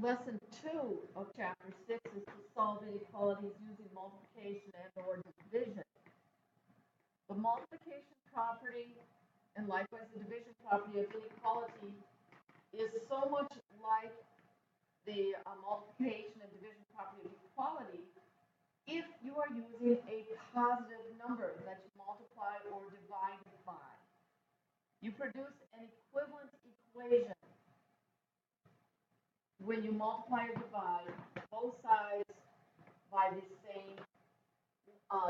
Lesson 2 of Chapter 6 is to solve inequalities using multiplication and/or division. The multiplication property and likewise the division property of inequality is so much like the multiplication and division property of equality if you are using a positive number that you multiply or divide by. You produce an equivalent equation when you multiply or divide both sides by the same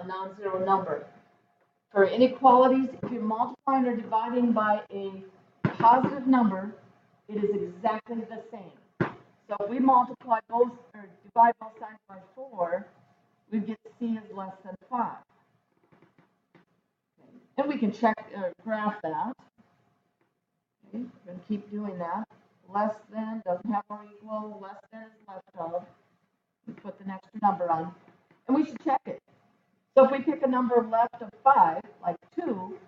non-zero number. For inequalities, if you're multiplying or dividing by a positive number, it is exactly the same. So if we multiply both or divide both sides by 4, we get C is less than 5. Okay. And we can check or graph that. Okay. We're going to keep doing that. Less than doesn't have or equal, less than is left of. We put the next number on, and we should check it. So if we pick a number left of 5, like 2,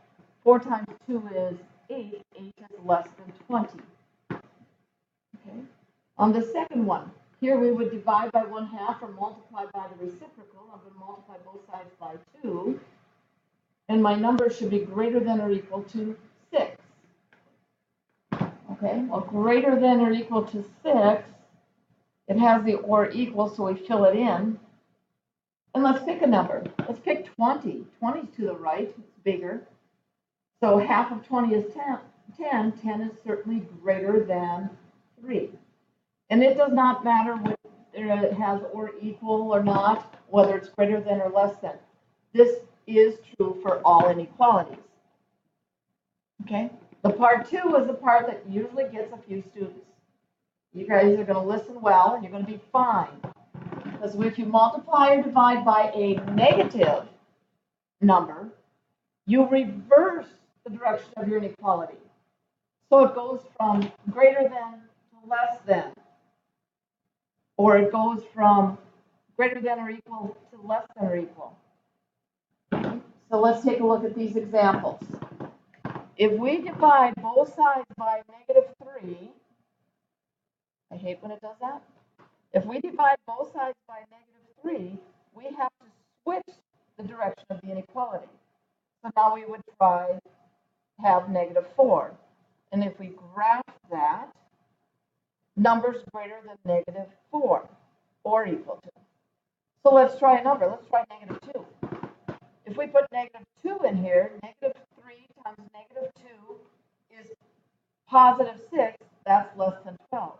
4 times 2 is 8, 8 is less than 20. Okay. On the second one, here we would divide by 1/2 or multiply by the reciprocal. I'm going to multiply both sides by 2, and my number should be greater than or equal to 6. Okay, well, greater than or equal to 6, it has the or equal, so we fill it in. And let's pick a number. Let's pick 20. 20 is to the right, it's bigger. So half of 20 is 10. 10 is certainly greater than 3. And it does not matter whether it has or equal or not, whether it's greater than or less than. This is true for all inequalities. Okay? The part 2 is the part that usually gets a few students. You guys are going to listen well, and you're going to be fine. Because if you multiply or divide by a negative number, you reverse the direction of your inequality. So it goes from greater than to less than. Or it goes from greater than or equal to less than or equal. So let's take a look at these examples. If we divide both sides by -3, I hate when it does that. If we divide both sides by -3, we have to switch the direction of the inequality. So now we would try have -4. And if we graph that, numbers greater than -4 or equal to. So let's try a number. Let's try -2. If we put -2 in here, -3 times -2 is +6. That's less than 12.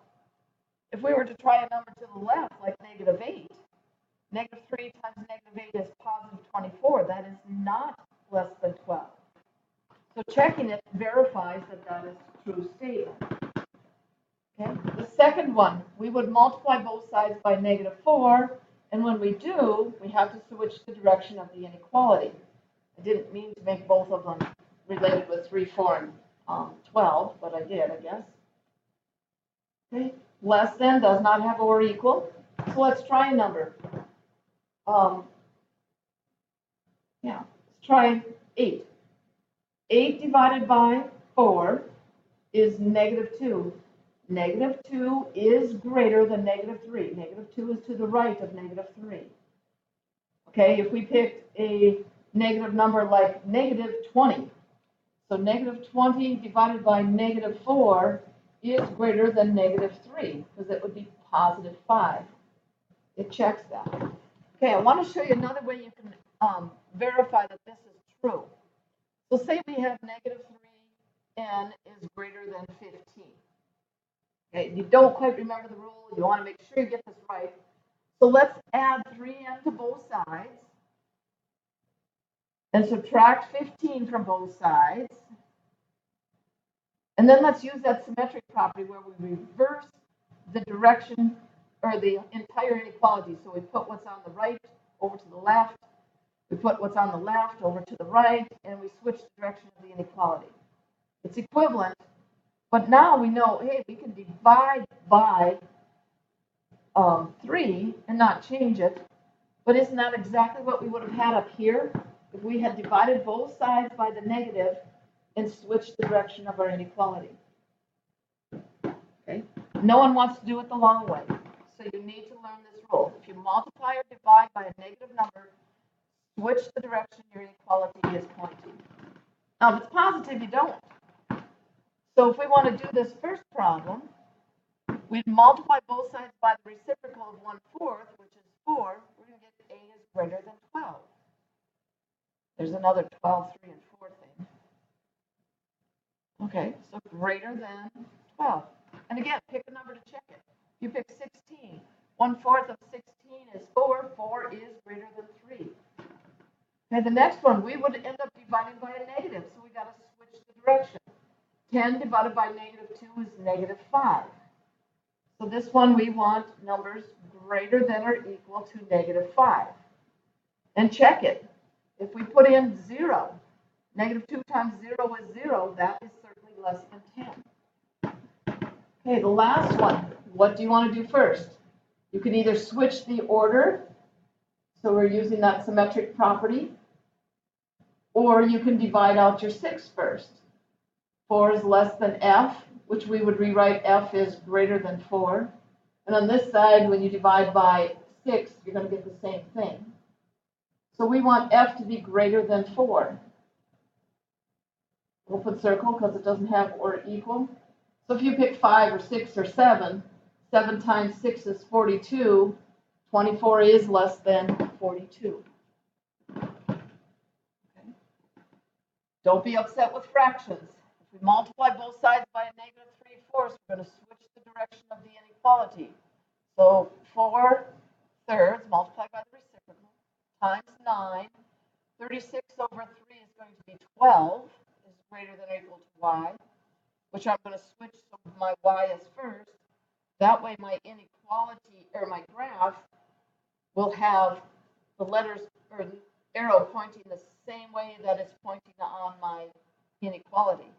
If we were to try a number to the left, like -8, -3 times -8 is +24. That is not less than 12. So checking it verifies that that is a true statement. Okay. The second one, we would multiply both sides by -4, and when we do, we have to switch the direction of the inequality. I didn't mean to make both of them related with 3, 4, and 12, but I did, I guess. Okay. Less than does not have or equal. So let's try a number. Let's try 8. 8 divided by 4 is -2. -2 is greater than -3. -2 is to the right of -3. Okay, if we picked a negative number like -20, so -20 divided by -4 is greater than -3, because it would be +5. It checks that. Okay, I want to show you another way you can verify that this is true. So say we have -3n is greater than 15. Okay, you don't quite remember the rule. You want to make sure you get this right. So let's add 3n to both sides and subtract 15 from both sides. And then let's use that symmetric property where we reverse the direction or the entire inequality. So we put what's on the right over to the left. We put what's on the left over to the right, and we switch the direction of the inequality. It's equivalent, but now we know, hey, we can divide by 3 and not change it. But isn't that exactly what we would have had up here if we had divided both sides by the negative and switch the direction of our inequality? Okay. No one wants to do it the long way. so you need to learn this rule. If you multiply or divide by a negative number, switch the direction your inequality is pointing. Now, if it's positive, you don't. So if we want to do this first problem, we'd multiply both sides by the reciprocal of 1/4, which is 4. We're going to get A is greater than 12. There's another 12, 3, and 4 thing. Okay, so greater than 12. And again, pick a number to check it. You pick 16. 1/4 of 16 is 4. 4 is greater than 3. Okay, the next one, we would end up dividing by a negative, so we got to switch the direction. 10 divided by -2 is -5. So this one, we want numbers greater than or equal to -5. And check it. If we put in 0, -2 times 0 is 0. That is certainly less than 10. Okay, the last one. What do you want to do first? You can either switch the order, so we're using that symmetric property, or you can divide out your 6 first. 4 is less than f, which we would rewrite f is greater than 4. And on this side, when you divide by 6, you're going to get the same thing. So we want f to be greater than 4. Open circle, because it doesn't have or equal. So if you pick 5 or 6 or 7, 7 times 6 is 42. 24 is less than 42. Okay. Don't be upset with fractions. If we multiply both sides by a -3/4, we're going to switch the direction of the inequality. So 4/3 multiplied by the reciprocal times 9. 36 over 3 is going to be 12, is greater than or equal to y, which I'm going to switch so my y is first. That way my inequality, or my graph, will have the letters or the arrow pointing the same way that it's pointing on my inequality.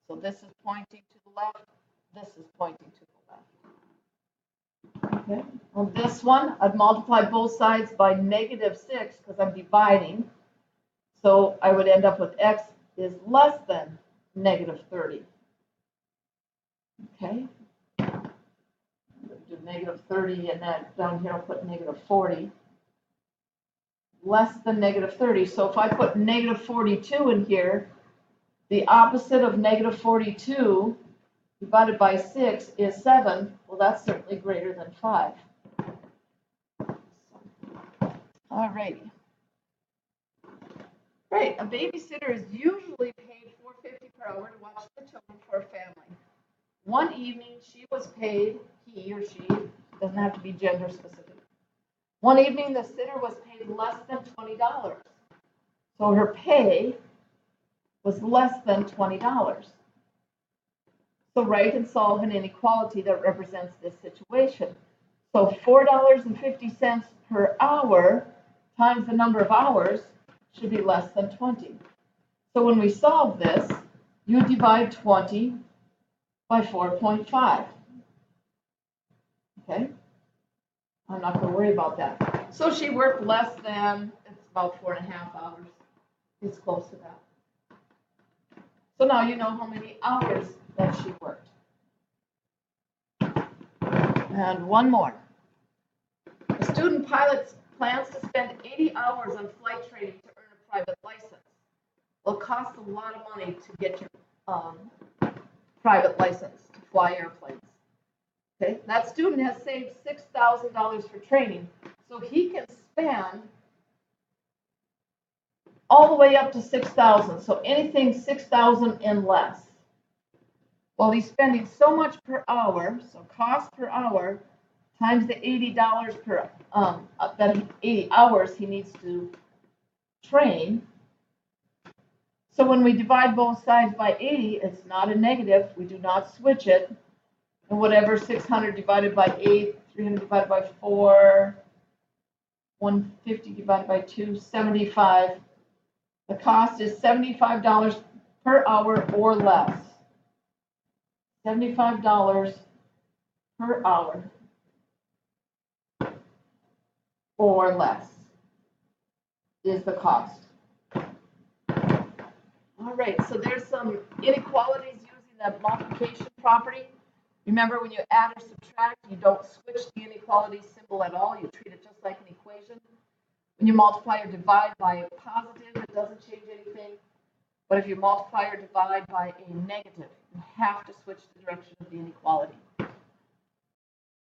So this is pointing to the left, this is pointing to the left. Okay. On this one, I'd multiply both sides by -6 because I'm dividing. So I would end up with x is less than -30. Okay. Do -30, and then down here I'll put -40. Less than -30. So if I put -42 in here, the opposite of -42 divided by 6 is 7. Well, that's certainly greater than 5. All righty. Great. A babysitter is usually paid $4.50 per hour to watch the children for a family. One evening, she was paid, he or she, doesn't have to be gender specific. One evening, the sitter was paid less than $20. So her pay was less than $20. So write and solve an inequality that represents this situation. So $4.50 per hour times the number of hours should be less than 20. So when we solve this, you divide 20 by 4.5. Okay? I'm not going to worry about that. So she worked less than, it's about 4.5 hours. It's close to that. So now you know how many hours that she worked. And one more. A student pilot plans to spend 80 hours on flight training to earn a private license. Well, it costs a lot of money to get your private license to fly airplanes. Okay, that student has saved $6,000 for training, so he can spend all the way up to $6,000. So anything $6,000 and less. Well, he's spending so much per hour, so cost per hour times the $80 per 80 hours he needs to train. So when we divide both sides by 80, it's not a negative. We do not switch it. And whatever 600 divided by 8, 300 divided by 4, 150 divided by 2, 75. The cost is $75 per hour or less. $75 per hour or less is the cost. All right, so there's some inequalities using that multiplication property. Remember, when you add or subtract, you don't switch the inequality symbol at all. You treat it just like an equation. When you multiply or divide by a positive, it doesn't change anything. But if you multiply or divide by a negative, you have to switch the direction of the inequality.